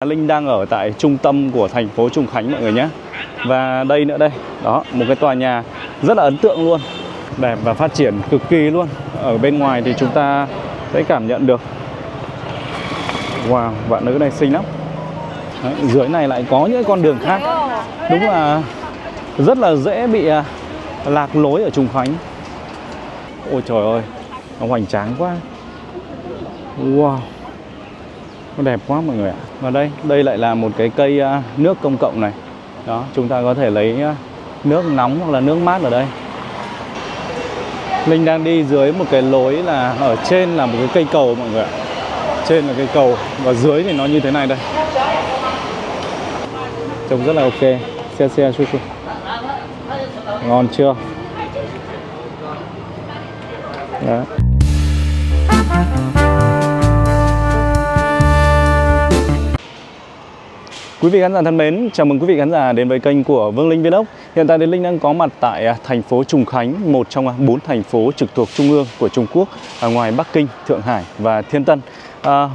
Linh đang ở tại trung tâm của thành phố Trùng Khánh mọi người nhé. Và đây nữa đây, đó, một cái tòa nhà rất là ấn tượng luôn, đẹp và phát triển cực kỳ luôn. Ở bên ngoài thì chúng ta sẽ cảm nhận được. Wow, bạn nữ này xinh lắm. Đấy, dưới này lại có những con đường khác. Đúng là rất là dễ bị lạc lối ở Trùng Khánh. Ôi trời ơi, nó hoành tráng quá. Wow, nó đẹp quá mọi người ạ. Và đây lại là một cái cây nước công cộng này. Đó, chúng ta có thể lấy nước nóng hoặc là nước mát ở đây. Linh đang đi dưới một cái lối là ở trên là một cái cây cầu mọi người ạ. Trên là cây cầu và dưới thì nó như thế này đây. Trông rất là ok. Xe su su. Ngon chưa? Đó. Quý vị khán giả thân mến, chào mừng quý vị khán giả đến với kênh của Vương Linh Vlog. Hiện tại thì Linh đang có mặt tại thành phố Trùng Khánh, một trong 4 thành phố trực thuộc trung ương của Trung Quốc, ở ngoài Bắc Kinh, Thượng Hải và Thiên Tân.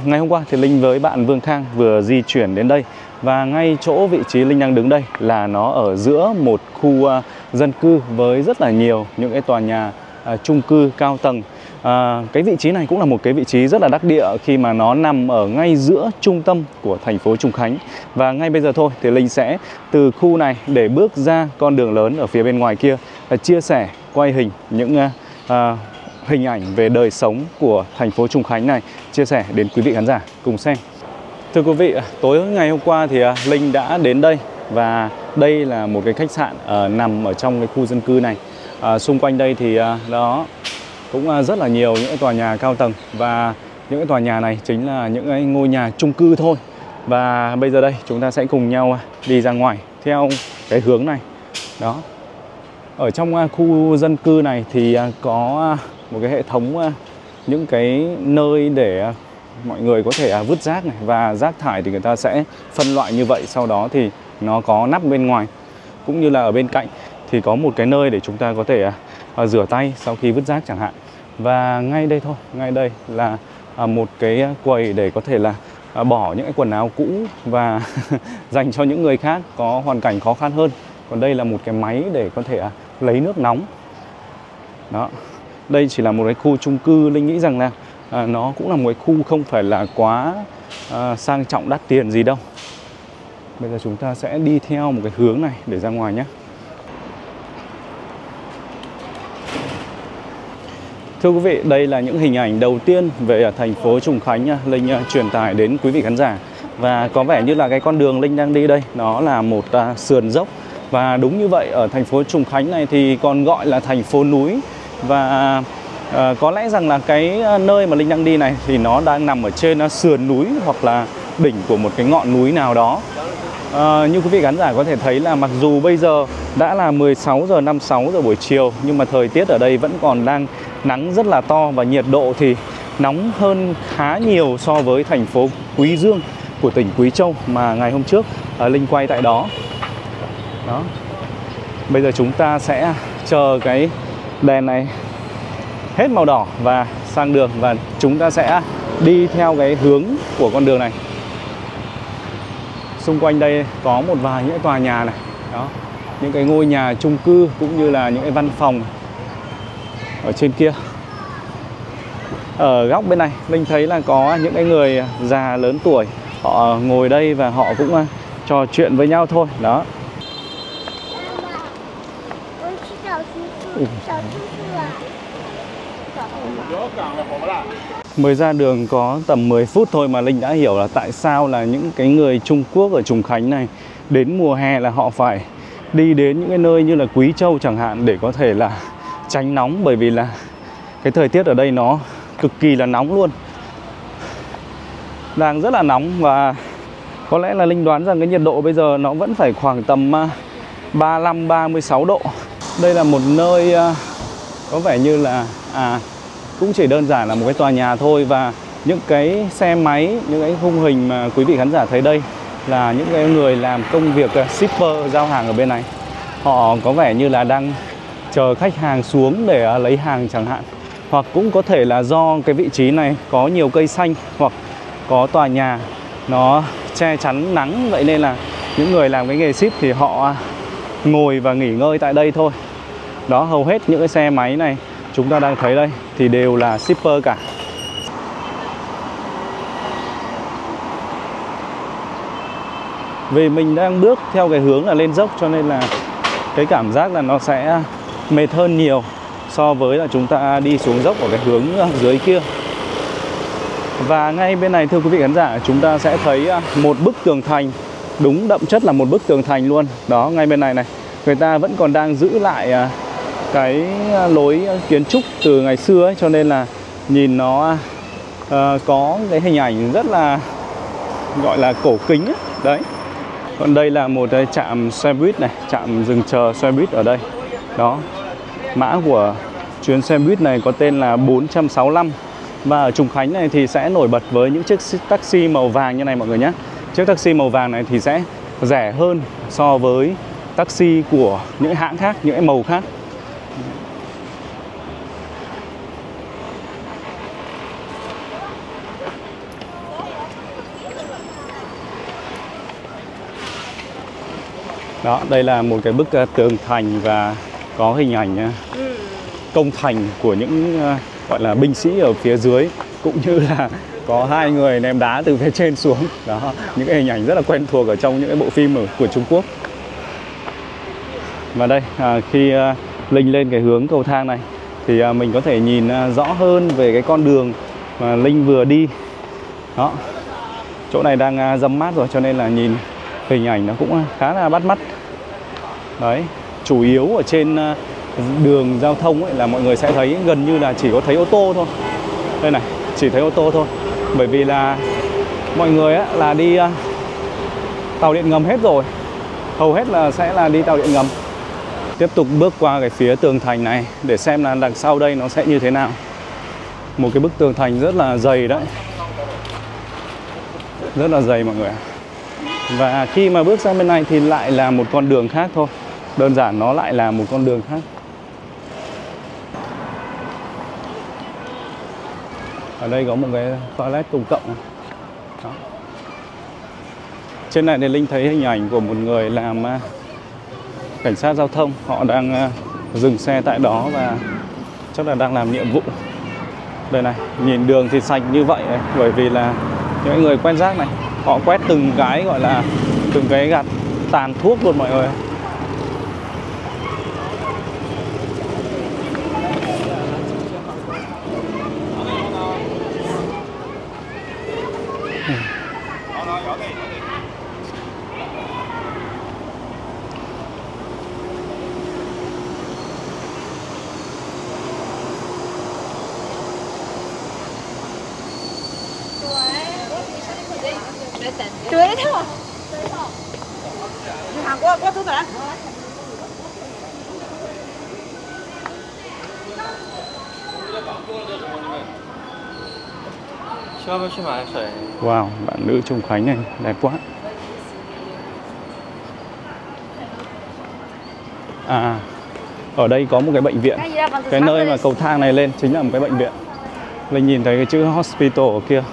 Ngày hôm qua thì Linh với bạn Vương Khang vừa di chuyển đến đây. Và ngay chỗ vị trí Linh đang đứng đây là nó ở giữa một khu dân cư với rất là nhiều những cái tòa nhà chung cư cao tầng. Cái vị trí này cũng là một cái vị trí rất là đắc địa khi mà nó nằm ở ngay giữa trung tâm của thành phố Trùng Khánh. Và ngay bây giờ thôi thì Linh sẽ từ khu này để bước ra con đường lớn ở phía bên ngoài kia, chia sẻ, quay hình những hình ảnh về đời sống của thành phố Trùng Khánh này, chia sẻ đến quý vị khán giả cùng xem. Thưa quý vị, tối ngày hôm qua thì Linh đã đến đây và đây là một cái khách sạn nằm ở trong cái khu dân cư này. Xung quanh đây thì đó cũng rất là nhiều những cái tòa nhà cao tầng, và những cái tòa nhà này chính là những cái ngôi nhà chung cư thôi. Và bây giờ đây chúng ta sẽ cùng nhau đi ra ngoài theo cái hướng này. Đó. Ở trong khu dân cư này thì có một cái hệ thống những cái nơi để mọi người có thể vứt rác này, và rác thải thì người ta sẽ phân loại như vậy. Sau đó thì nó có nắp bên ngoài, cũng như là ở bên cạnh thì có một cái nơi để chúng ta có thể rửa tay sau khi vứt rác chẳng hạn. Và ngay đây thôi, ngay đây là một cái quầy để có thể là bỏ những cái quần áo cũ và dành cho những người khác có hoàn cảnh khó khăn hơn. Còn đây là một cái máy để có thể lấy nước nóng. Đó. Đây chỉ là một cái khu chung cư, Linh nghĩ rằng là nó cũng là một cái khu không phải là quá sang trọng đắt tiền gì đâu. Bây giờ chúng ta sẽ đi theo một cái hướng này để ra ngoài nhé. Thưa quý vị, đây là những hình ảnh đầu tiên về thành phố Trùng Khánh Linh truyền tải đến quý vị khán giả. Và có vẻ như là cái con đường Linh đang đi đây nó là một sườn dốc. Và đúng như vậy, ở thành phố Trùng Khánh này thì còn gọi là thành phố núi. Và có lẽ rằng là cái nơi mà Linh đang đi này thì nó đang nằm ở trên sườn núi hoặc là đỉnh của một cái ngọn núi nào đó. Như quý vị khán giả có thể thấy là mặc dù bây giờ đã là 16 giờ 56 giờ buổi chiều, nhưng mà thời tiết ở đây vẫn còn đang nắng rất là to, và nhiệt độ thì nóng hơn khá nhiều so với thành phố Quý Dương của tỉnh Quý Châu mà ngày hôm trước Linh quay tại đó. Đó. Bây giờ chúng ta sẽ chờ cái đèn này hết màu đỏ và sang đường, và chúng ta sẽ đi theo cái hướng của con đường này. Xung quanh đây có một vài những tòa nhà này. Đó. Những cái ngôi nhà chung cư cũng như là những cái văn phòng ở trên kia. Ở góc bên này Linh thấy là có những cái người già lớn tuổi, họ ngồi đây và họ cũng trò chuyện với nhau thôi. Đó. Mới ra đường có tầm 10 phút thôi mà Linh đã hiểu là tại sao là những cái người Trung Quốc ở Trùng Khánh này đến mùa hè là họ phải đi đến những cái nơi như là Quý Châu chẳng hạn để có thể là tránh nóng, bởi vì là cái thời tiết ở đây nó cực kỳ là nóng luôn. Đang rất là nóng, và có lẽ là Linh đoán rằng cái nhiệt độ bây giờ nó vẫn phải khoảng tầm 35-36 độ. Đây là một nơi có vẻ như là cũng chỉ đơn giản là một cái tòa nhà thôi, và những cái xe máy, những cái khung hình mà quý vị khán giả thấy đây là những cái người làm công việc shipper giao hàng ở bên này. Họ có vẻ như là đang chờ khách hàng xuống để lấy hàng chẳng hạn. Hoặc cũng có thể là do cái vị trí này có nhiều cây xanh, hoặc có tòa nhà nó che chắn nắng, vậy nên là những người làm cái nghề ship thì họ ngồi và nghỉ ngơi tại đây thôi. Đó, hầu hết những cái xe máy này chúng ta đang thấy đây thì đều là shipper cả. Vì mình đang bước theo cái hướng là lên dốc cho nên là cái cảm giác là nó sẽ mệt hơn nhiều so với là chúng ta đi xuống dốc ở cái hướng dưới kia. Và ngay bên này thưa quý vị khán giả, chúng ta sẽ thấy một bức tường thành, đúng đậm chất là một bức tường thành luôn. Đó, ngay bên này này, người ta vẫn còn đang giữ lại cái lối kiến trúc từ ngày xưa ấy, cho nên là nhìn nó có cái hình ảnh rất là gọi là cổ kính ấy. Đấy. Còn đây là một cái trạm xe buýt này, trạm dừng chờ xe buýt ở đây. Đó, mã của chuyến xe buýt này có tên là 465. Và ở Trùng Khánh này thì sẽ nổi bật với những chiếc taxi màu vàng như này mọi người nhé. Chiếc taxi màu vàng này thì sẽ rẻ hơn so với taxi của những hãng khác, những cái màu khác. Đó, đây là một cái bức tường thành và có hình ảnh công thành của những gọi là binh sĩ ở phía dưới, cũng như là có hai người ném đá từ phía trên xuống. Đó, những cái hình ảnh rất là quen thuộc ở trong những cái bộ phim của Trung Quốc. Và đây, khi Linh lên cái hướng cầu thang này thì mình có thể nhìn rõ hơn về cái con đường mà Linh vừa đi. Đó, chỗ này đang râm mát rồi cho nên là nhìn hình ảnh nó cũng khá là bắt mắt. Đấy, chủ yếu ở trên đường giao thông ấy là mọi người sẽ thấy gần như là chỉ có thấy ô tô thôi. Đây này, chỉ thấy ô tô thôi. Bởi vì là mọi người ấy là đi tàu điện ngầm hết rồi. Hầu hết là sẽ là đi tàu điện ngầm. Tiếp tục bước qua cái phía tường thành này để xem là đằng sau đây nó sẽ như thế nào. Một cái bức tường thành rất là dày đấy. Rất là dày mọi người. Và khi mà bước sang bên này thì lại là một con đường khác thôi. Đơn giản nó lại là một con đường khác. Ở đây có một cái toilet công cộng này. Đó. Trên này thì Linh thấy hình ảnh của một người làm cảnh sát giao thông. Họ đang dừng xe tại đó và chắc là đang làm nhiệm vụ. Đây này, nhìn đường thì sạch như vậy ấy, bởi vì là những người quét rác này họ quét từng cái gọi là từng cái gạt tàn thuốc luôn mọi người. Chuối thế à? Hàn Quốc có thứ gì đấy? 需要不要去买水？ Wow, bạn nữ Trùng Khánh này đẹp quá. Ở đây có một cái bệnh viện. Cái nơi mà cầu thang này lên chính là một cái bệnh viện. Linh nhìn thấy cái chữ hospital ở kia.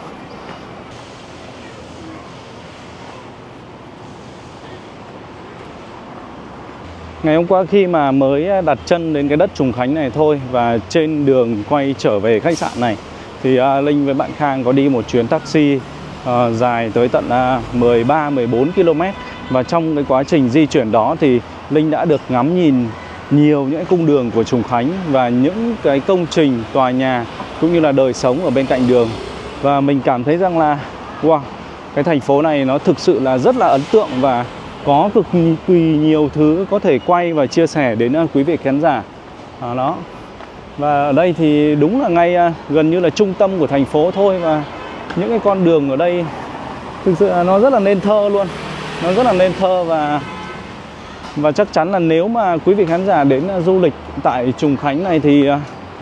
Ngày hôm qua khi mà mới đặt chân đến cái đất Trùng Khánh này thôi, và trên đường quay trở về khách sạn này thì Linh với bạn Khang có đi một chuyến taxi dài tới tận 13-14 km. Và trong cái quá trình di chuyển đó thì Linh đã được ngắm nhìn nhiều những cái cung đường của Trùng Khánh và những cái công trình, tòa nhà cũng như là đời sống ở bên cạnh đường. Và mình cảm thấy rằng là wow, cái thành phố này nó thực sự là rất là ấn tượng và có cực kỳ nhiều thứ có thể quay và chia sẻ đến quý vị khán giả. Đó. Và ở đây thì đúng là ngay gần như là trung tâm của thành phố thôi. Và những cái con đường ở đây thực sự là nó rất là nên thơ luôn. Nó rất là nên thơ và chắc chắn là nếu mà quý vị khán giả đến du lịch tại Trùng Khánh này thì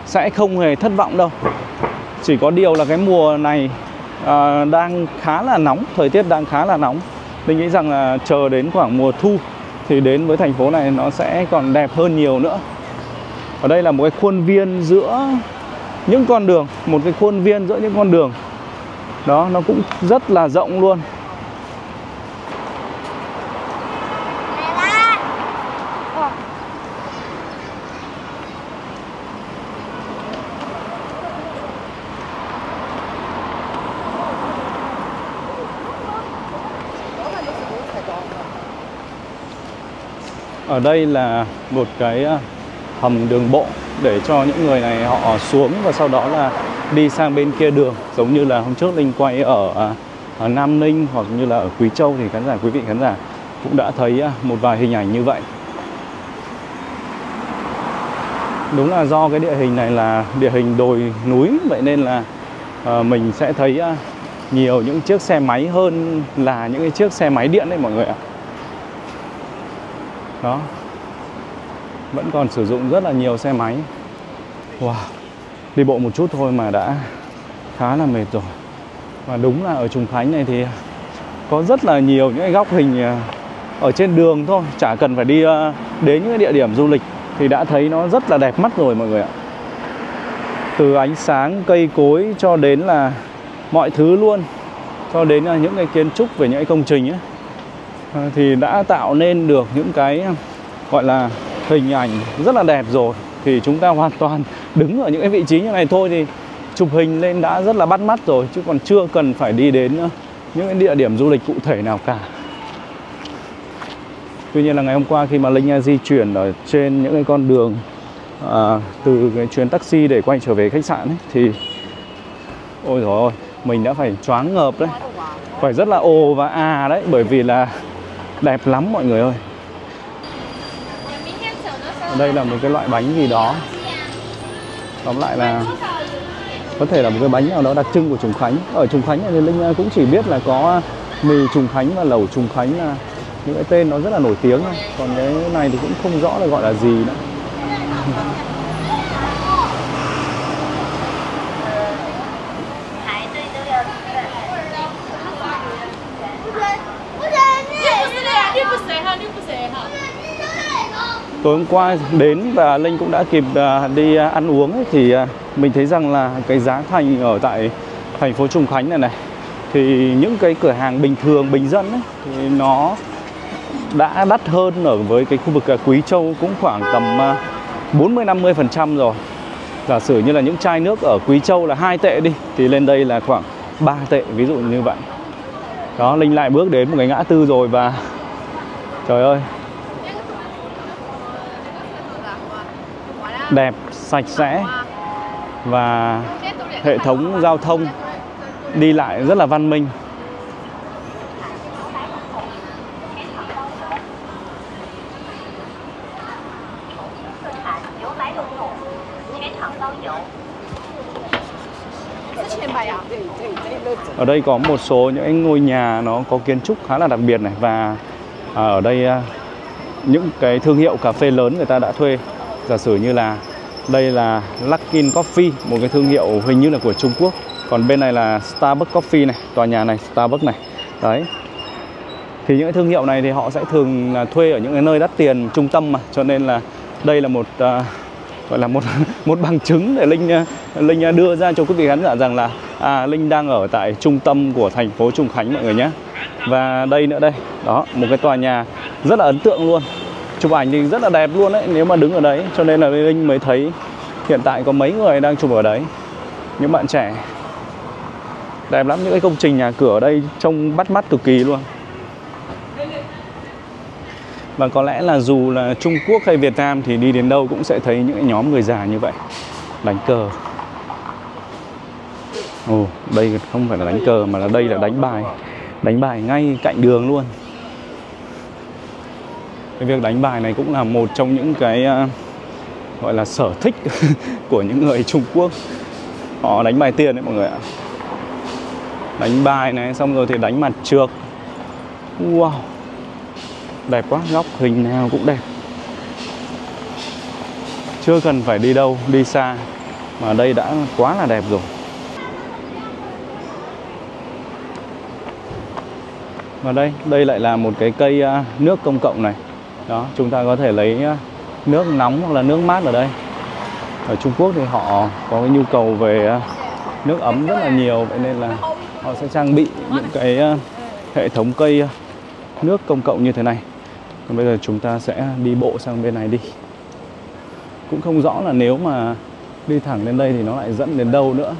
sẽ không hề thất vọng đâu. Chỉ có điều là cái mùa này đang khá là nóng, thời tiết đang khá là nóng. Mình nghĩ rằng là chờ đến khoảng mùa thu thì đến với thành phố này nó sẽ còn đẹp hơn nhiều nữa. Ở đây là một cái khuôn viên giữa những con đường, một cái khuôn viên giữa những con đường. Đó, nó cũng rất là rộng luôn. Ở đây là một cái hầm đường bộ để cho những người này họ xuống và sau đó là đi sang bên kia đường, giống như là hôm trước Linh quay ở Nam Ninh hoặc như là ở Quý Châu thì quý vị khán giả cũng đã thấy một vài hình ảnh như vậy. Đúng là do cái địa hình này là địa hình đồi núi, vậy nên là mình sẽ thấy nhiều những chiếc xe máy hơn là những cái chiếc xe máy điện đấy mọi người ạ. Đó, vẫn còn sử dụng rất là nhiều xe máy. Wow, đi bộ một chút thôi mà đã khá là mệt rồi. Và đúng là ở Trùng Khánh này thì có rất là nhiều những cái góc hình ở trên đường thôi, chả cần phải đi đến những cái địa điểm du lịch thì đã thấy nó rất là đẹp mắt rồi mọi người ạ. Từ ánh sáng, cây cối cho đến là mọi thứ luôn, cho đến là những cái kiến trúc về những cái công trình ấy, thì đã tạo nên được những cái gọi là hình ảnh rất là đẹp rồi. Thì chúng ta hoàn toàn đứng ở những cái vị trí như này thôi thì chụp hình lên đã rất là bắt mắt rồi, chứ còn chưa cần phải đi đến những cái địa điểm du lịch cụ thể nào cả. Tuy nhiên là ngày hôm qua khi mà Linh di chuyển ở trên những cái con đường từ cái chuyến taxi để quay trở về khách sạn ấy, thì ôi dồi ôi, mình đã phải choáng ngợp đấy, phải rất là ồ và đấy, bởi vì là đẹp lắm mọi người ơi. Đây là một cái loại bánh gì đó, tóm lại là có thể là một cái bánh nào đó đặc trưng của Trùng Khánh. Ở Trùng Khánh thì Linh cũng chỉ biết là có mì Trùng Khánh và lẩu Trùng Khánh là những cái tên nó rất là nổi tiếng thôi. Còn cái này thì cũng không rõ là gọi là gì nữa. Tối hôm qua đến và Linh cũng đã kịp đi ăn uống ấy, thì mình thấy rằng là cái giá thành ở tại thành phố Trùng Khánh này thì những cái cửa hàng bình thường, bình dân ấy, thì nó đã đắt hơn ở với cái khu vực Quý Châu cũng khoảng tầm 40-50% rồi. Giả sử như là những chai nước ở Quý Châu là 2 tệ đi, thì lên đây là khoảng 3 tệ, ví dụ như vậy. Đó, Linh lại bước đến một cái ngã tư rồi và trời ơi, đẹp, sạch sẽ và hệ thống giao thông đi lại rất là văn minh. Ở đây có một số những ngôi nhà nó có kiến trúc khá là đặc biệt này, và ở đây những cái thương hiệu cà phê lớn người ta đã thuê. Giả sử như là đây là Luckin Coffee, một cái thương hiệu hình như là của Trung Quốc. Còn bên này là Starbucks Coffee này, tòa nhà này Starbucks này. Đấy. Thì những cái thương hiệu này thì họ sẽ thường là thuê ở những cái nơi đắt tiền trung tâm mà, cho nên là đây là một gọi là một bằng chứng để Linh đưa ra cho quý vị khán giả rằng là Linh đang ở tại trung tâm của thành phố Trùng Khánh mọi người nhé. Và đây nữa đây, đó, một cái tòa nhà rất là ấn tượng luôn. Chụp ảnh thì rất là đẹp luôn đấy, nếu mà đứng ở đấy. Cho nên là Linh mới thấy hiện tại có mấy người đang chụp ở đấy, những bạn trẻ. Đẹp lắm, những cái công trình nhà cửa ở đây trông bắt mắt cực kỳ luôn. Và có lẽ là dù là Trung Quốc hay Việt Nam thì đi đến đâu cũng sẽ thấy những cái nhóm người già như vậy đánh cờ. Ồ, đây không phải là đánh cờ mà là đây là đánh bài. Đánh bài ngay cạnh đường luôn. Cái việc đánh bài này cũng là một trong những cái gọi là sở thích của những người Trung Quốc. Họ đánh bài tiền đấy mọi người ạ. Đánh bài này, xong rồi thì đánh mặt trược. Wow, đẹp quá, góc hình nào cũng đẹp. Chưa cần phải đi đâu, đi xa, mà đây đã quá là đẹp rồi. Và đây lại là một cái cây nước công cộng này. Đó, chúng ta có thể lấy nước nóng hoặc là nước mát ở đây. Ở Trung Quốc thì họ có cái nhu cầu về nước ấm rất là nhiều, vậy nên là họ sẽ trang bị những cái hệ thống cây nước công cộng như thế này. Còn bây giờ chúng ta sẽ đi bộ sang bên này đi. Cũng không rõ là nếu mà đi thẳng lên đây thì nó lại dẫn đến đâu nữa.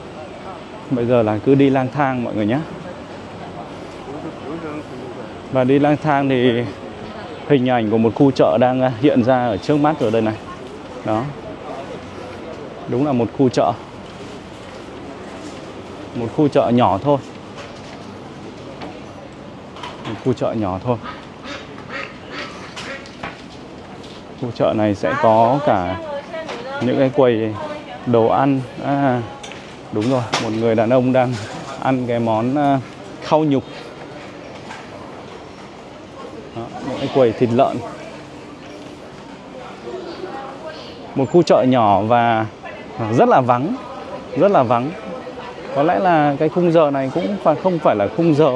Bây giờ là cứ đi lang thang mọi người nhé. Và đi lang thang thì hình ảnh của một khu chợ đang hiện ra ở trước mắt ở đây này. Đó. Đúng là một khu chợ. Một khu chợ nhỏ thôi. Một khu chợ nhỏ thôi. Khu chợ này sẽ có cả những cái quầy đồ ăn. Đúng rồi, một người đàn ông đang ăn cái món khao nhục. Đó, những cái quầy thịt lợn. Một khu chợ nhỏ và rất là vắng. Rất là vắng. Có lẽ là cái khung giờ này cũng không phải là khung giờ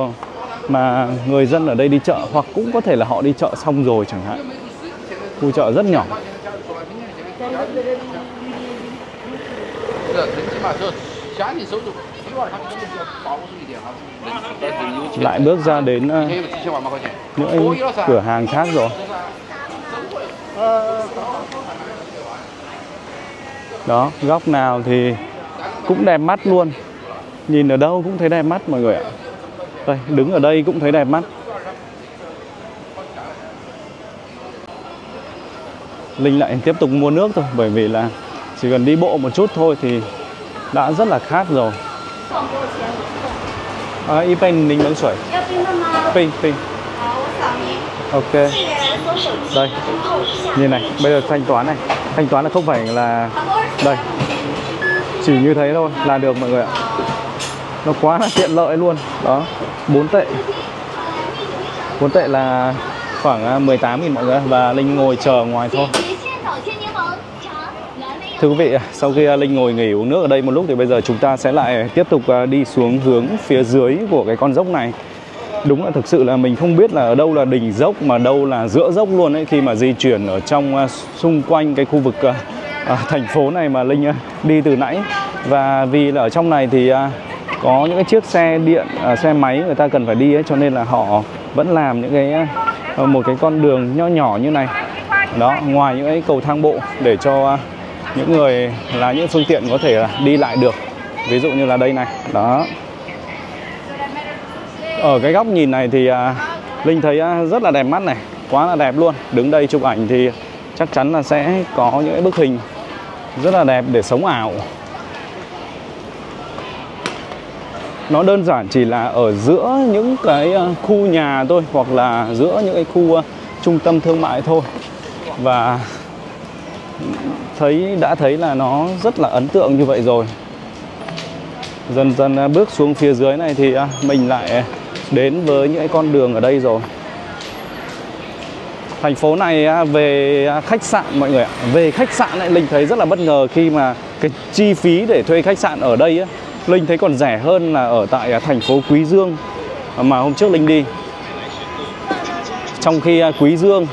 mà người dân ở đây đi chợ, hoặc cũng có thể là họ đi chợ xong rồi chẳng hạn. Khu chợ rất nhỏ. Lại bước ra đến những cửa hàng khác rồi. Đó, góc nào thì cũng đẹp mắt luôn. Nhìn ở đâu cũng thấy đẹp mắt mọi người ạ. Đây, đứng ở đây cũng thấy đẹp mắt. Linh lại tiếp tục mua nước thôi, bởi vì là chỉ cần đi bộ một chút thôi thì đã rất là khát rồi. Y pen ninh nướng sủi. Pin. Ok. Đây. Nhìn này, bây giờ thanh toán này. Thanh toán là không phải là đây. Chỉ như thế thôi là được mọi người ạ. Nó quá là tiện lợi luôn. Đó, 4 tệ. 4 tệ là khoảng 18.000 mọi người. Và Linh ngồi chờ ngoài thôi. Thưa quý vị, sau khi Linh ngồi nghỉ uống nước ở đây một lúc thì bây giờ chúng ta sẽ lại tiếp tục đi xuống hướng phía dưới của cái con dốc này. Đúng là thực sự là mình không biết là ở đâu là đỉnh dốc mà đâu là giữa dốc luôn ấy, khi mà di chuyển ở trong xung quanh cái khu vực thành phố này mà Linh đi từ nãy. Và vì là ở trong này thì có những cái chiếc xe điện, xe máy người ta cần phải đi ấy, cho nên là họ vẫn làm những cái một cái con đường nho nhỏ như này. Đó, ngoài những cái cầu thang bộ để cho những người là những phương tiện có thể đi lại được. Ví dụ như là đây này. Đó. Ở cái góc nhìn này thì Linh thấy rất là đẹp mắt này. Quá là đẹp luôn. Đứng đây chụp ảnh thì chắc chắn là sẽ có những cái bức hình rất là đẹp để sống ảo. Nó đơn giản chỉ là ở giữa những cái khu nhà thôi, hoặc là giữa những cái khu trung tâm thương mại thôi. Và đã thấy là nó rất là ấn tượng như vậy rồi. Dần dần bước xuống phía dưới này thì mình lại đến với những cái con đường ở đây rồi. Thành phố này về khách sạn mọi người ạ. Về khách sạn này Linh thấy rất là bất ngờ khi mà cái chi phí để thuê khách sạn ở đây Linh thấy còn rẻ hơn là ở tại thành phố Quý Dương mà hôm trước Linh đi. Trong khi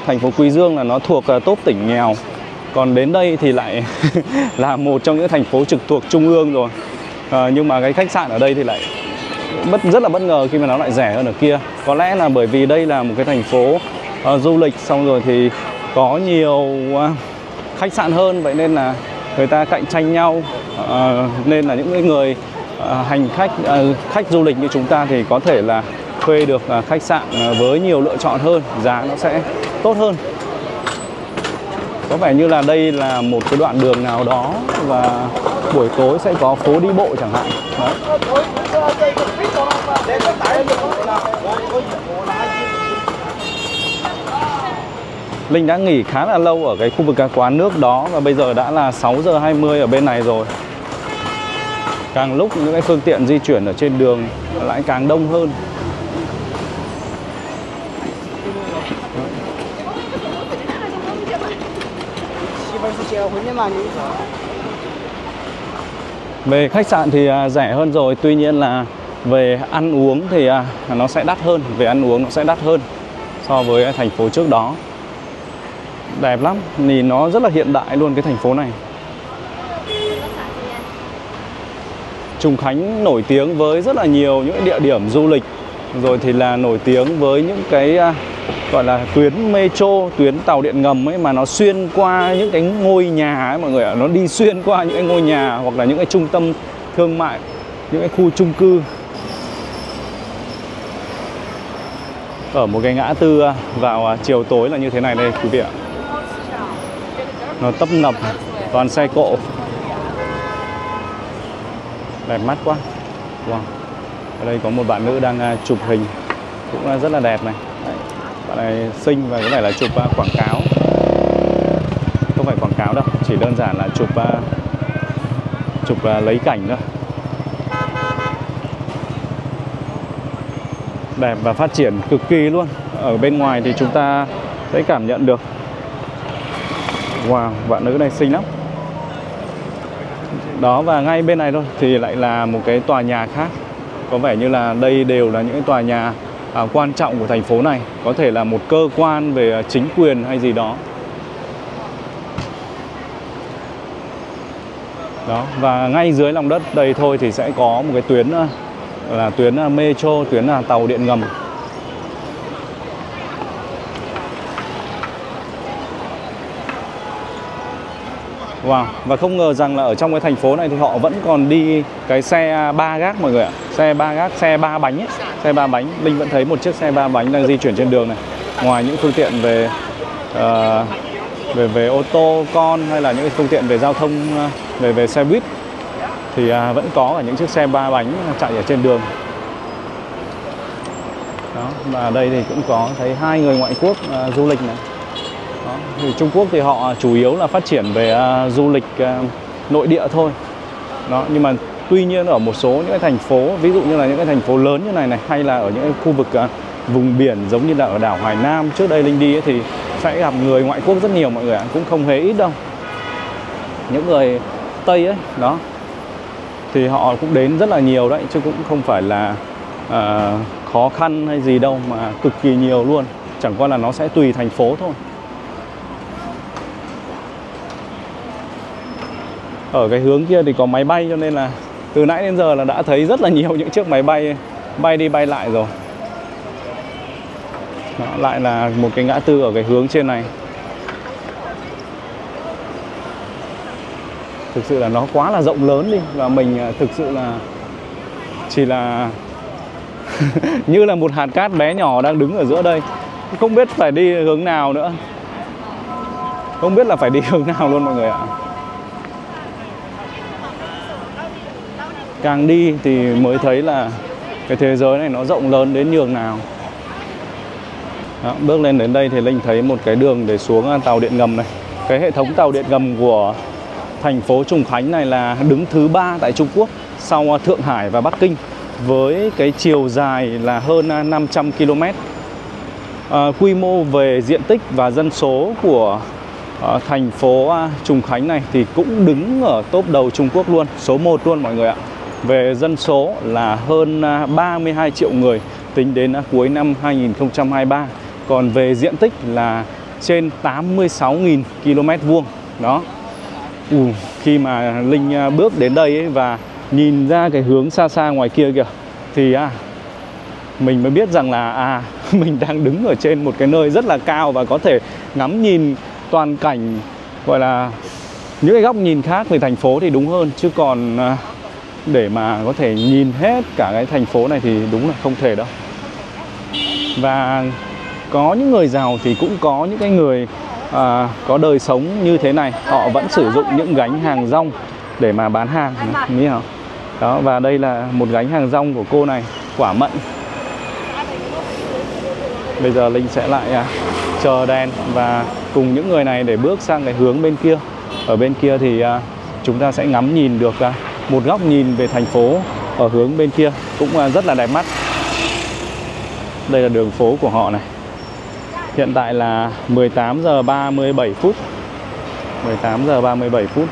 thành phố Quý Dương là nó thuộc top tỉnh nghèo. Còn đến đây thì lại là một trong những thành phố trực thuộc trung ương rồi. Nhưng mà cái khách sạn ở đây thì lại rất là bất ngờ khi mà nó lại rẻ hơn ở kia. Có lẽ là bởi vì đây là một cái thành phố du lịch, xong rồi thì có nhiều khách sạn hơn, vậy nên là người ta cạnh tranh nhau. Nên là những người hành khách du lịch như chúng ta thì có thể là thuê được khách sạn với nhiều lựa chọn hơn, giá nó sẽ tốt hơn. Có vẻ như là đây là một cái đoạn đường nào đó và buổi tối sẽ có phố đi bộ chẳng hạn. Đấy. Linh đã nghỉ khá là lâu ở cái khu vực quán nước đó và bây giờ đã là 6 giờ 20 ở bên này rồi. Càng lúc những cái phương tiện di chuyển ở trên đường lại càng đông hơn. Về khách sạn thì rẻ hơn rồi, tuy nhiên là về ăn uống thì nó sẽ đắt hơn. Về ăn uống nó sẽ đắt hơn so với thành phố trước đó. Đẹp lắm, nhìn nó rất là hiện đại luôn cái thành phố này. Trùng Khánh nổi tiếng với rất là nhiều những địa điểm du lịch. Rồi thì là nổi tiếng với những cái gọi là tuyến metro, tuyến tàu điện ngầm ấy, mà nó xuyên qua những cái ngôi nhà ấy mọi người ạ. Nó đi xuyên qua những cái ngôi nhà hoặc là những cái trung tâm thương mại, những cái khu chung cư. Ở một cái ngã tư vào chiều tối là như thế này đây quý vị ạ. Nó tấp nập toàn xe cộ. Đẹp mắt quá. Wow. Ở đây có một bạn nữ đang chụp hình cũng rất là đẹp này. Đấy. Bạn này xinh và cái này là chụp quảng cáo. Không phải quảng cáo đâu, chỉ đơn giản là chụp lấy cảnh thôi. Đẹp và phát triển cực kỳ luôn. Ở bên ngoài thì chúng ta sẽ cảm nhận được. Wow, bạn nữ này xinh lắm. Đó, và ngay bên này thôi thì lại là một cái tòa nhà khác. Có vẻ như là đây đều là những tòa nhà quan trọng của thành phố này. Có thể là một cơ quan về chính quyền hay gì đó. Đó, và ngay dưới lòng đất đây thôi thì sẽ có một cái tuyến là tuyến metro, tuyến tàu điện ngầm. Wow, và không ngờ rằng là ở trong cái thành phố này thì họ vẫn còn đi cái xe 3 gác mọi người ạ. Xe 3 gác, xe 3 bánh ấy. Xe 3 bánh, Linh vẫn thấy một chiếc xe 3 bánh đang di chuyển trên đường này. Ngoài những phương tiện về ô tô con hay là những phương tiện về giao thông về xe buýt thì vẫn có cả những chiếc xe 3 bánh chạy ở trên đường. Đó, và đây thì cũng có thấy 2 người ngoại quốc du lịch này. Đó, thì Trung Quốc thì họ chủ yếu là phát triển về du lịch nội địa thôi. Đó, nhưng mà tuy nhiên ở một số những cái thành phố, ví dụ như là những cái thành phố lớn như này hay là ở những cái khu vực vùng biển giống như là ở đảo Hải Nam trước đây Linh đi ấy, thì sẽ gặp người ngoại quốc rất nhiều mọi người ạ, cũng không hề ít đâu. Những người Tây ấy, đó thì họ cũng đến rất là nhiều đấy, chứ cũng không phải là khó khăn hay gì đâu, mà cực kỳ nhiều luôn. Chẳng qua là nó sẽ tùy thành phố thôi. Ở cái hướng kia thì có máy bay, cho nên là từ nãy đến giờ là đã thấy rất là nhiều những chiếc máy bay bay đi bay lại rồi. Đó, lại là một cái ngã tư ở cái hướng trên này. Thực sự là nó quá là rộng lớn đi. Và mình thực sự là chỉ là như là một hạt cát bé nhỏ đang đứng ở giữa đây. Không biết phải đi hướng nào nữa. Không biết là phải đi hướng nào luôn mọi người ạ. Càng đi thì mới thấy là cái thế giới này nó rộng lớn đến nhường nào. Đó, bước lên đến đây thì Linh thấy một cái đường để xuống tàu điện ngầm này. Cái hệ thống tàu điện ngầm của thành phố Trùng Khánh này là đứng thứ 3 tại Trung Quốc, sau Thượng Hải và Bắc Kinh, với cái chiều dài là hơn 500 km. Quy mô về diện tích và dân số của thành phố Trùng Khánh này thì cũng đứng ở top đầu Trung Quốc luôn, số 1 luôn mọi người ạ. Về dân số là hơn 32 triệu người tính đến cuối năm 2023. Còn về diện tích là trên 86.000 km vuông. Đó. Khi mà Linh bước đến đây ấy, và nhìn ra cái hướng xa xa ngoài kia kìa, thì mình mới biết rằng là mình đang đứng ở trên một cái nơi rất là cao và có thể ngắm nhìn toàn cảnh, gọi là những cái góc nhìn khác về thành phố thì đúng hơn, chứ còn để mà có thể nhìn hết cả cái thành phố này thì đúng là không thể đâu. Và có những người giàu thì cũng có những cái người có đời sống như thế này, họ vẫn sử dụng những gánh hàng rong để mà bán hàng, nghĩ không? Đó, và đây là một gánh hàng rong của cô này, Quả Mận. Bây giờ Linh sẽ lại chờ đèn và cùng những người này để bước sang cái hướng bên kia. Ở bên kia thì chúng ta sẽ ngắm nhìn được một góc nhìn về thành phố ở hướng bên kia, cũng rất là đẹp mắt. Đây là đường phố của họ này. Hiện tại là 18 giờ 37 phút. 18 giờ 37 phút.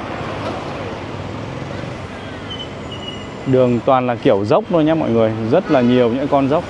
Đường toàn là kiểu dốc thôi nhé mọi người, rất là nhiều những con dốc.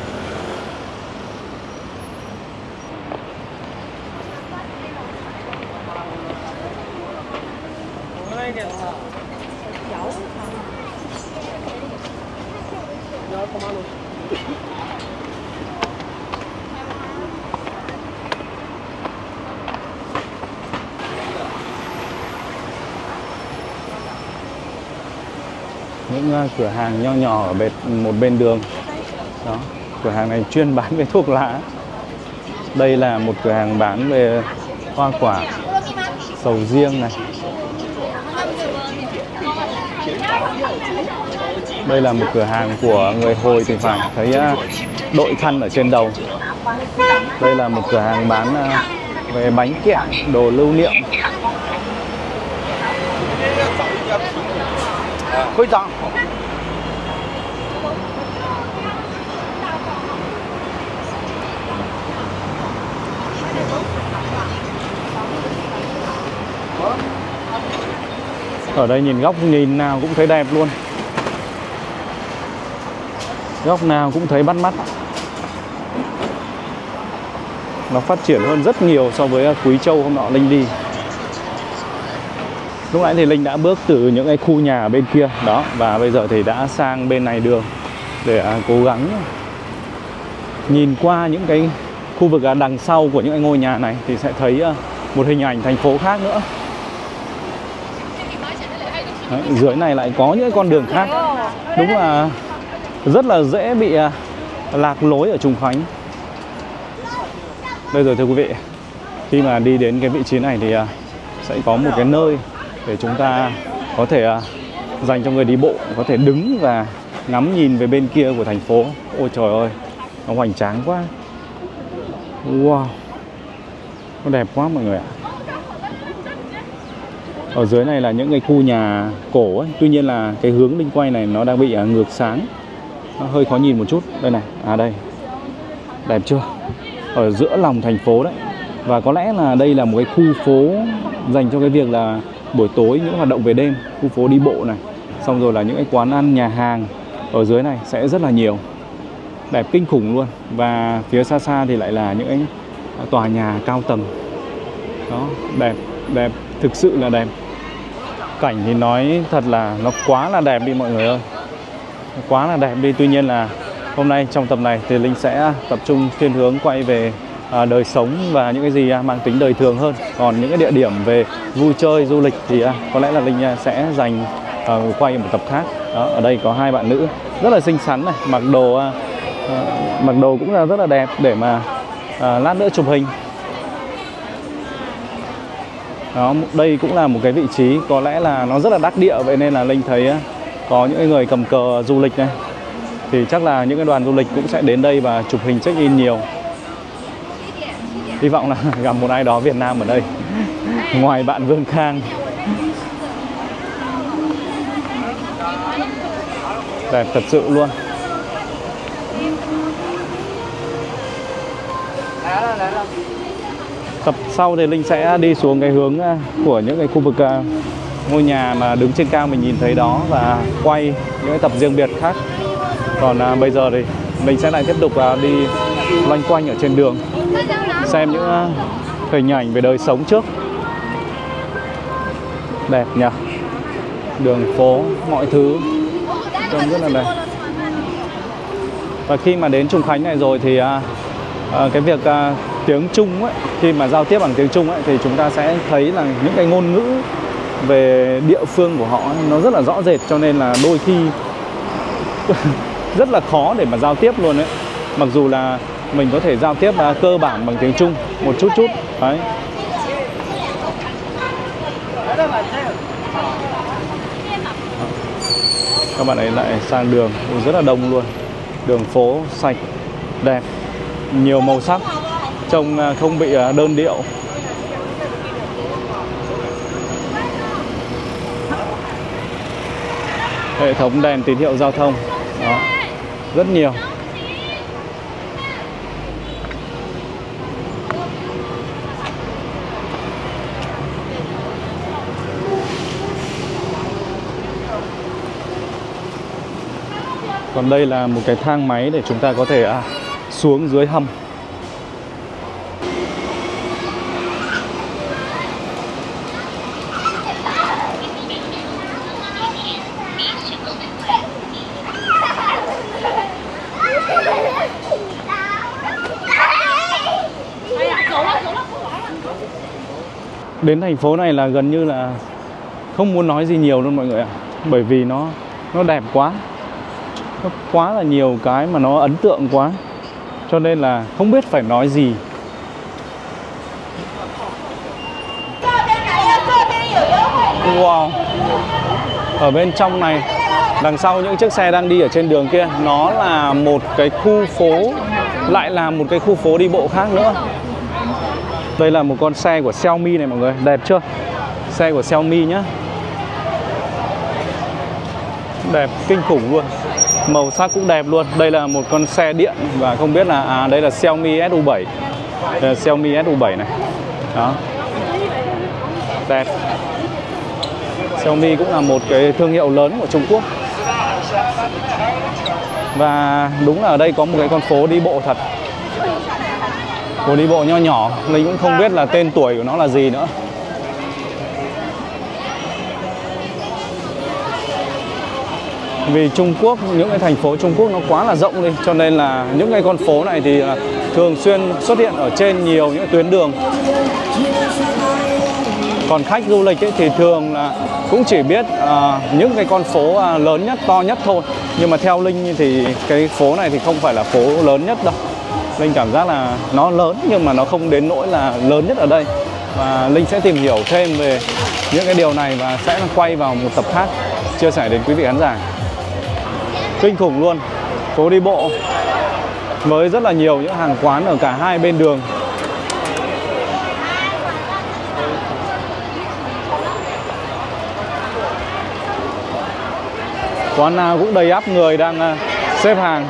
Những cửa hàng nho nhỏ ở một bên đường. Đó, cửa hàng này chuyên bán về thuốc lá. Đây là một cửa hàng bán về hoa quả, sầu riêng này. Đây là một cửa hàng của người Hồi thì phải, thấy đội khăn ở trên đầu. Đây là một cửa hàng bán về bánh kẹo, đồ lưu niệm. Ở đây nhìn góc nhìn nào cũng thấy đẹp luôn. Góc nào cũng thấy bắt mắt. Nó phát triển hơn rất nhiều so với Quý Châu hôm nọ Linh đi. Lúc nãy thì Linh đã bước từ những cái khu nhà ở bên kia đó, và bây giờ thì đã sang bên này đường để cố gắng nhìn qua những cái khu vực đằng sau của những cái ngôi nhà này thì sẽ thấy một hình ảnh thành phố khác nữa. Đấy, dưới này lại có những con đường khác. Đúng là rất là dễ bị lạc lối ở Trùng Khánh. Bây giờ thưa quý vị, khi mà đi đến cái vị trí này thì sẽ có một cái nơi để chúng ta có thể dành cho người đi bộ có thể đứng và ngắm nhìn về bên kia của thành phố. Ôi trời ơi, nó hoành tráng quá. Wow, nó đẹp quá mọi người ạ. Ở dưới này là những cái khu nhà cổ ấy. Tuy nhiên là cái hướng Linh quay này nó đang bị ngược sáng, nó hơi khó nhìn một chút. Đây này, đây, đẹp chưa? Ở giữa lòng thành phố đấy. Và có lẽ là đây là một cái khu phố dành cho cái việc là buổi tối những hoạt động về đêm, khu phố đi bộ này. Xong rồi là những cái quán ăn, nhà hàng ở dưới này sẽ rất là nhiều. Đẹp kinh khủng luôn. Và phía xa xa thì lại là những cái tòa nhà cao tầng. Đó, đẹp, đẹp, thực sự là đẹp. Cảnh thì nói thật là nó quá là đẹp đi mọi người ơi. Quá là đẹp đi. Tuy nhiên là hôm nay trong tập này thì Linh sẽ tập trung thiên hướng quay về đời sống và những cái gì mang tính đời thường hơn. Còn những cái địa điểm về vui chơi, du lịch thì có lẽ là Linh sẽ dành quay một tập khác. Đó, ở đây có hai bạn nữ rất là xinh xắn này, mặc đồ cũng là rất là đẹp để mà lát nữa chụp hình. Đó, đây cũng là một cái vị trí có lẽ là nó rất là đắc địa, vậy nên là Linh thấy có những người cầm cờ du lịch này thì chắc là những cái đoàn du lịch cũng sẽ đến đây và chụp hình check in nhiều. Hy vọng là gặp một ai đó Việt Nam ở đây ngoài bạn Vương Khang. Đẹp thật sự luôn. Tập sau thì Linh sẽ đi xuống cái hướng của những cái khu vực ngôi nhà mà đứng trên cao mình nhìn thấy đó và quay những cái tập riêng biệt khác. Còn bây giờ thì mình sẽ lại tiếp tục đi loanh quanh ở trên đường, xem những hình ảnh về đời sống trước. Đẹp nhỉ? Đường phố, mọi thứ trông rất là đẹp. Và khi mà đến Trùng Khánh này rồi thì cái việc tiếng Trung ấy, khi mà giao tiếp bằng tiếng Trung ấy, thì chúng ta sẽ thấy là những cái ngôn ngữ về địa phương của họ ấy, nó rất là rõ rệt, cho nên là đôi khi rất là khó để mà giao tiếp luôn đấy. Mặc dù là mình có thể giao tiếp cơ bản bằng tiếng Trung một chút đấy. Các bạn ấy lại sang đường rất là đông luôn. Đường phố sạch, đẹp, nhiều màu sắc, trông không bị đơn điệu. Hệ thống đèn tín hiệu giao thông đó, rất nhiều. Còn đây là một cái thang máy để chúng ta có thể xuống dưới hầm. Đến thành phố này là gần như là không muốn nói gì nhiều luôn mọi người ạ. Bởi vì nó đẹp quá. Nó quá là nhiều cái mà nó ấn tượng quá. Cho nên là không biết phải nói gì. Wow. Ở bên trong này, đằng sau những chiếc xe đang đi ở trên đường kia, nó là một cái khu phố, lại là một cái khu phố đi bộ khác nữa. Đây là một con xe của Xiaomi này mọi người, đẹp chưa? Xe của Xiaomi nhá. Đẹp kinh khủng luôn. Màu sắc cũng đẹp luôn. Đây là một con xe điện và không biết là đây là Xiaomi SU7. Đây là Xiaomi SU7 này. Đó. Đẹp. Xiaomi cũng là một cái thương hiệu lớn của Trung Quốc. Và đúng là ở đây có một cái con phố đi bộ thật. Phố đi bộ nho nhỏ, mình cũng không biết là tên tuổi của nó là gì nữa. Vì Trung Quốc, những cái thành phố Trung Quốc nó quá là rộng đi, cho nên là những cái con phố này thì thường xuyên xuất hiện ở trên nhiều những tuyến đường. Còn khách du lịch ấy, thì thường là cũng chỉ biết những cái con phố lớn nhất, to nhất thôi. Nhưng mà theo Linh thì cái phố này thì không phải là phố lớn nhất đâu. Linh cảm giác là nó lớn nhưng mà nó không đến nỗi là lớn nhất ở đây. Và Linh sẽ tìm hiểu thêm về những cái điều này và sẽ quay vào một tập khác chia sẻ đến quý vị khán giả. Kinh khủng luôn. Phố đi bộ với rất là nhiều những hàng quán ở cả hai bên đường. Quán nào cũng đầy ắp người đang xếp hàng.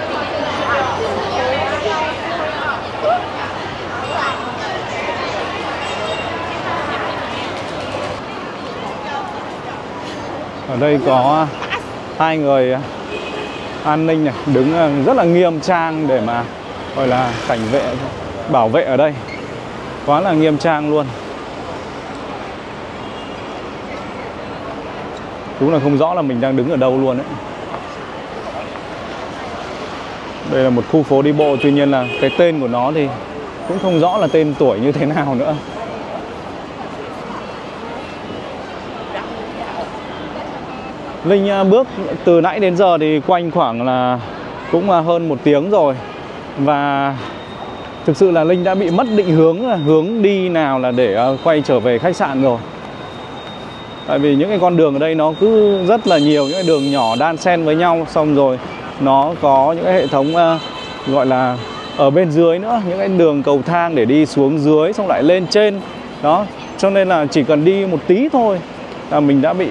Ở đây có hai người an ninh này đứng rất là nghiêm trang để mà gọi là cảnh vệ, bảo vệ ở đây. Quá là nghiêm trang luôn. Đúng là không rõ là mình đang đứng ở đâu luôn đấy. Đây là một khu phố đi bộ, tuy nhiên là cái tên của nó thì cũng không rõ là tên tuổi như thế nào nữa. Linh bước từ nãy đến giờ thì quanh khoảng là cũng hơn 1 tiếng rồi. Và thực sự là Linh đã bị mất định hướng đi nào là để quay trở về khách sạn rồi. Tại vì những cái con đường ở đây nó cứ rất là nhiều những cái đường nhỏ đan xen với nhau. Xong rồi nó có những cái hệ thống gọi là ở bên dưới nữa, những cái đường cầu thang để đi xuống dưới xong lại lên trên. Đó, cho nên là chỉ cần đi một tí thôi là mình đã bị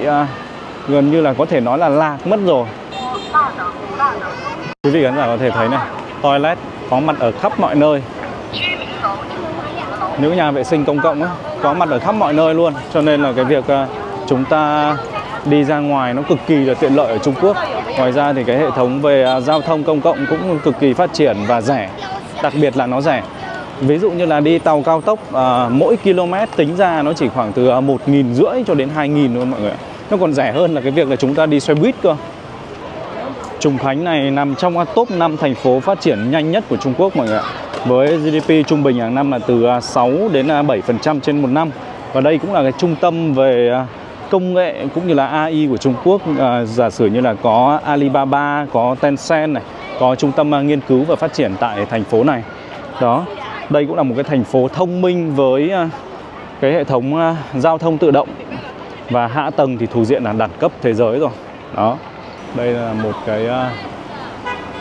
gần như là có thể nói là lạc mất rồi. Quý vị khán giả có thể thấy này, toilet có mặt ở khắp mọi nơi. Những nhà vệ sinh công cộng ấy, có mặt ở khắp mọi nơi luôn. Cho nên là cái việc chúng ta đi ra ngoài nó cực kỳ là tiện lợi ở Trung Quốc. Ngoài ra thì cái hệ thống về giao thông công cộng cũng cực kỳ phát triển và rẻ. Đặc biệt là nó rẻ. Ví dụ như là đi tàu cao tốc mỗi km tính ra nó chỉ khoảng từ 1.500 cho đến 2.000 thôi mọi người. Nó còn rẻ hơn là cái việc là chúng ta đi xe buýt cơ. Trùng Khánh này nằm trong top 5 thành phố phát triển nhanh nhất của Trung Quốc mọi người ạ. Với GDP trung bình hàng năm là từ 6 đến 7% trên một năm. Và đây cũng là cái trung tâm về công nghệ cũng như là AI của Trung Quốc. Giả sử như là có Alibaba, có Tencent này, có trung tâm nghiên cứu và phát triển tại thành phố này. Đó, đây cũng là một cái thành phố thông minh với cái hệ thống giao thông tự động. Và hạ tầng thì thuộc diện là đẳng cấp thế giới rồi. Đó, đây là một cái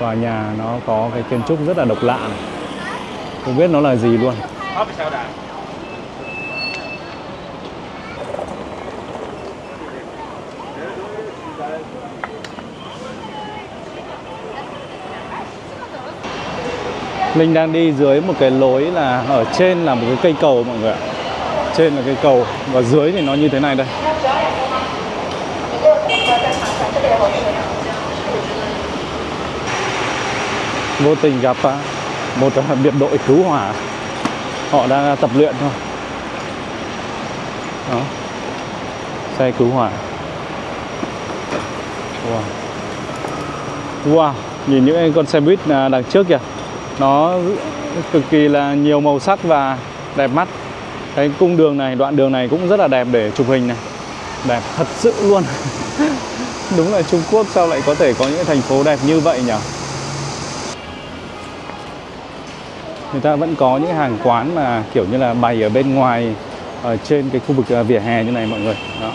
tòa nhà nó có cái kiến trúc rất là độc lạ này. Không biết nó là gì luôn. Linh đang đi dưới một cái lối là ở trên là một cái cây cầu mọi người ạ. Trên là cây cầu và dưới thì nó như thế này đây. Vô tình gặp một biệt đội cứu hỏa. Họ đang tập luyện thôi. Đó. Xe cứu hỏa. Wow. Wow. Nhìn những con xe buýt đằng trước kìa. Nó cực kỳ là nhiều màu sắc và đẹp mắt. Cái cung đường này, đoạn đường này cũng rất là đẹp để chụp hình này. Đẹp thật sự luôn. Đúng là Trung Quốc sao lại có thể có những thành phố đẹp như vậy nhỉ? Người ta vẫn có những hàng quán mà kiểu như là bày ở bên ngoài, ở trên cái khu vực vỉa hè như này mọi người. Đó.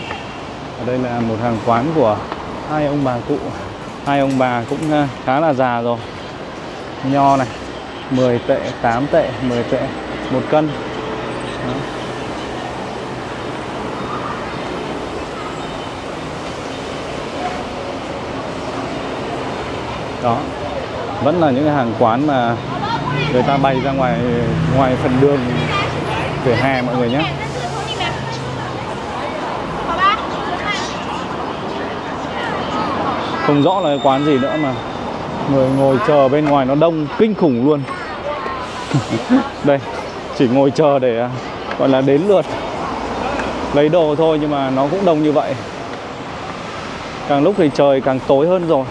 Ở đây là một hàng quán của hai ông bà cụ. Hai ông bà cũng khá là già rồi. Nho này 10 tệ, 8 tệ, 10 tệ 1 cân. Đó. Đó, vẫn là những cái hàng quán mà người ta bày ra ngoài phần đường vỉa hè mọi người nhé. Không rõ là cái quán gì nữa mà người ngồi chờ bên ngoài nó đông kinh khủng luôn. Đây, chỉ ngồi chờ để gọi là đến lượt lấy đồ thôi, nhưng mà nó cũng đông như vậy. Càng lúc thì trời càng tối hơn rồi.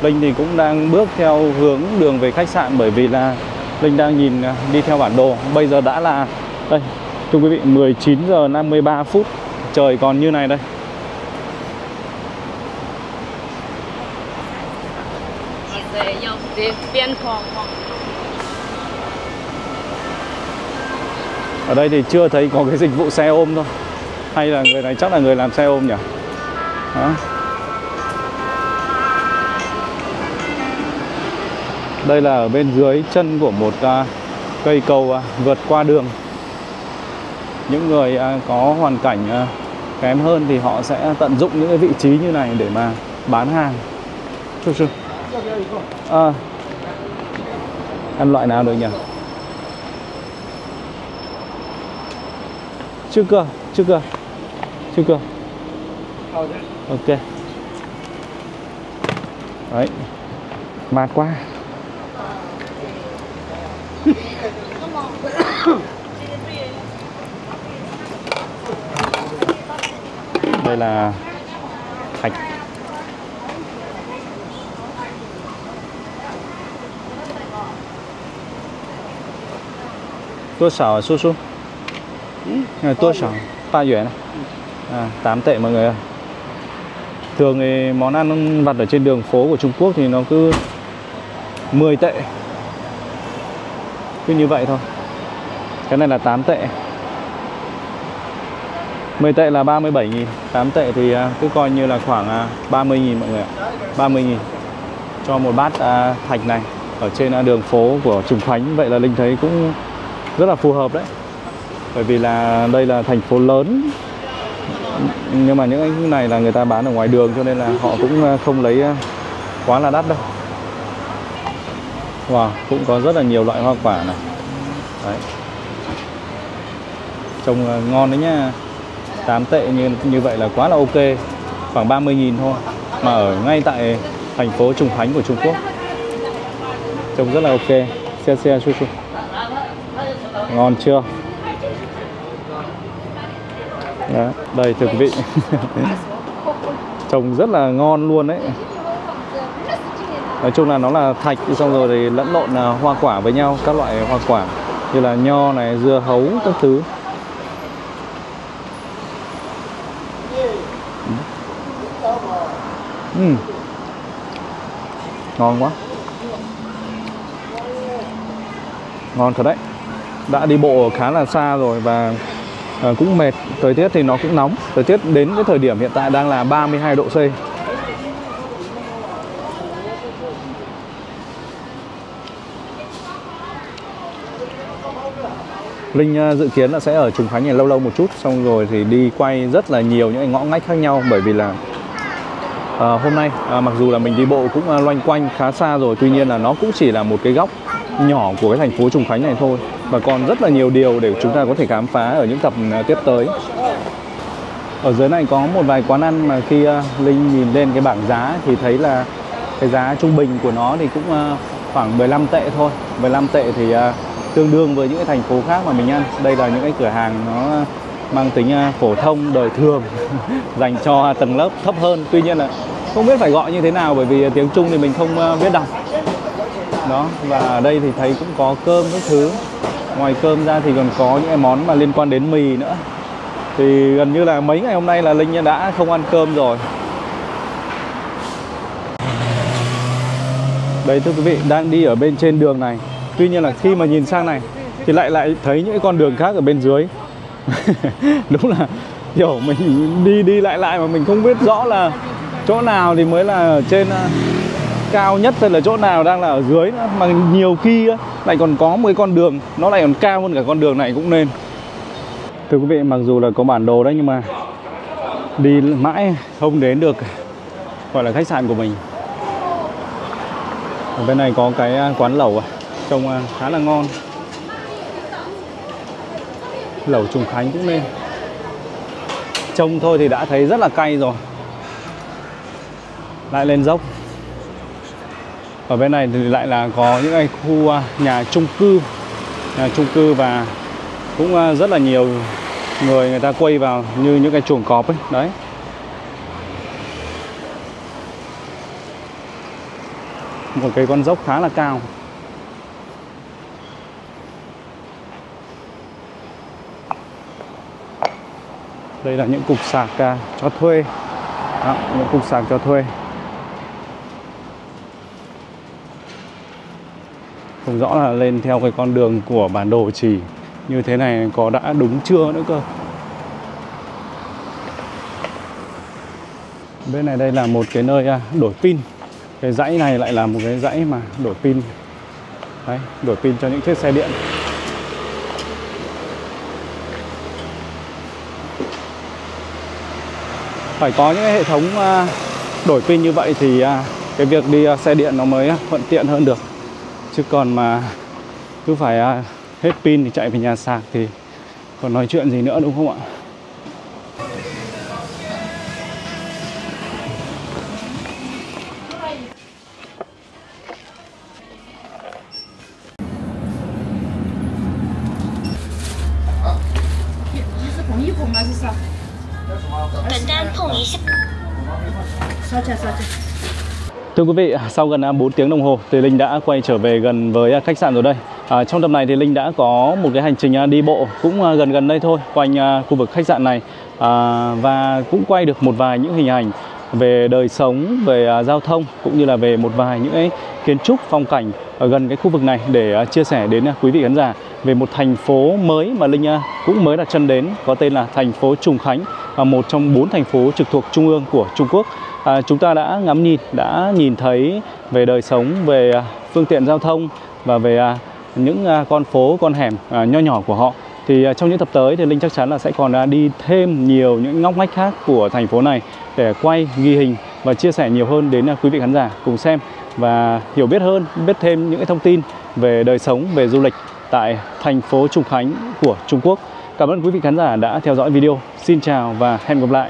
Linh thì cũng đang bước theo hướng đường về khách sạn, bởi vì là Linh đang nhìn đi theo bản đồ. Bây giờ đã là đây, thưa quý vị, 19 giờ 53 phút. Trời còn như này đây. Ở đây thì chưa thấy có cái dịch vụ xe ôm thôi. Hay là người này chắc là người làm xe ôm nhỉ? Đó. Đây là ở bên dưới chân của một cây cầu vượt qua đường. Những người có hoàn cảnh kém hơn thì họ sẽ tận dụng những cái vị trí như này để mà bán hàng. Ăn loại nào được nhỉ? Chưa cơ. Ok. Đấy. Mát quá. Đây là thạch. Toa xảo su su. Toa xảo 3 yuan. 8 tệ mọi người ơi. Thường thì món ăn vặt ở trên đường phố của Trung Quốc thì nó cứ 10 tệ. Cứ như vậy thôi. Cái này là 8 tệ. 10 tệ là 37.000, 8 tệ thì cứ coi như là khoảng 30.000 mọi người ạ. 30.000 cho một bát thạch này ở trên đường phố của Trùng Khánh. Vậy là Linh thấy cũng rất là phù hợp đấy. Bởi vì là đây là thành phố lớn, nhưng mà những cái này là người ta bán ở ngoài đường, cho nên là họ cũng không lấy quá là đắt đâu. Wow, cũng có rất là nhiều loại hoa quả này. Đấy. Trông ngon đấy nhá. 8 tệ như vậy là quá là ok. Khoảng 30.000 thôi. Mà ở ngay tại thành phố Trùng Khánh của Trung Quốc. Trông rất là ok. Xe su su. Ngon chưa? Đó, đây thưa quý vị. Trông rất là ngon luôn đấy. Nói chung là nó là thạch, xong rồi thì lẫn lộn hoa quả với nhau. Các loại hoa quả như là nho này, dưa hấu, các thứ. Ngon quá. Ngon thật đấy. Đã đi bộ khá là xa rồi và cũng mệt. Thời tiết thì nó cũng nóng. Thời tiết đến cái thời điểm hiện tại đang là 32 độ C. Linh dự kiến là sẽ ở Trùng Khánh này lâu lâu một chút, xong rồi thì đi quay rất là nhiều những ngõ ngách khác nhau. Bởi vì là hôm nay mặc dù là mình đi bộ cũng loanh quanh khá xa rồi, tuy nhiên là nó cũng chỉ là một cái góc nhỏ của cái thành phố Trùng Khánh này thôi. Và còn rất là nhiều điều để chúng ta có thể khám phá ở những tập tiếp tới. Ở dưới này có một vài quán ăn mà khi Linh nhìn lên cái bảng giá thì thấy là cái giá trung bình của nó thì cũng khoảng 15 tệ thôi. 15 tệ thì tương đương với những cái thành phố khác mà mình ăn. Đây là những cái cửa hàng nó mang tính phổ thông, đời thường, dành cho tầng lớp thấp hơn. Tuy nhiên là không biết phải gọi như thế nào, bởi vì tiếng Trung thì mình không biết đọc. Đó, và ở đây thì thấy cũng có cơm các thứ. Ngoài cơm ra thì còn có những cái món mà liên quan đến mì nữa. Thì gần như là mấy ngày hôm nay là Linh đã không ăn cơm rồi. Đây thưa quý vị, đang đi ở bên trên đường này. Tuy nhiên là khi mà nhìn sang này thì lại thấy những con đường khác ở bên dưới. Đúng là kiểu mình đi lại mà mình không biết rõ là chỗ nào thì mới là trên cao nhất hay là chỗ nào đang là ở dưới nữa. Mà nhiều khi lại còn có một cái con đường nó lại còn cao hơn cả con đường này cũng nên. Thưa quý vị, mặc dù là có bản đồ đấy nhưng mà đi mãi không đến được gọi là khách sạn của mình. Ở bên này có cái quán lẩu trông khá là ngon. Lẩu Trùng Khánh cũng nên. Trông thôi thì đã thấy rất là cay rồi. Lại lên dốc. Ở bên này thì lại là có những cái khu nhà chung cư và cũng rất là nhiều người ta quay vào như những cái chuồng cọp ấy. Đấy. Một cái con dốc khá là cao. Đây là những cục sạc cho thuê. Đó, những cục sạc cho thuê. Không rõ là lên theo cái con đường của bản đồ chỉ như thế này có đã đúng chưa nữa cơ. Bên này đây là một cái nơi đổi pin. Cái dãy này lại là một cái dãy mà đổi pin. Đấy, đổi pin cho những chiếc xe điện. Phải có những cái hệ thống đổi pin như vậy thì cái việc đi xe điện nó mới thuận tiện hơn được. Chứ còn mà cứ phải hết pin thì chạy về nhà sạc thì còn nói chuyện gì nữa, đúng không ạ? Thưa quý vị, sau gần 4 tiếng đồng hồ thì Linh đã quay trở về gần với khách sạn rồi đây. Trong tập này thì Linh đã có một cái hành trình đi bộ cũng gần đây thôi quanh khu vực khách sạn này, và cũng quay được một vài những hình ảnh về đời sống, về giao thông cũng như là về một vài những cái kiến trúc phong cảnh ở gần cái khu vực này để chia sẻ đến quý vị khán giả về một thành phố mới mà Linh cũng mới đặt chân đến, có tên là thành phố Trùng Khánh, một trong 4 thành phố trực thuộc trung ương của Trung Quốc. Chúng ta đã đã nhìn thấy về đời sống, về phương tiện giao thông và về những con phố, con hẻm nho nhỏ của họ. Thì trong những tập tới thì Linh chắc chắn là sẽ còn đi thêm nhiều những ngóc ngách khác của thành phố này để quay, ghi hình và chia sẻ nhiều hơn đến quý vị khán giả cùng xem và hiểu biết hơn, biết thêm những cái thông tin về đời sống, về du lịch tại thành phố Trùng Khánh của Trung Quốc. Cảm ơn quý vị khán giả đã theo dõi video. Xin chào và hẹn gặp lại.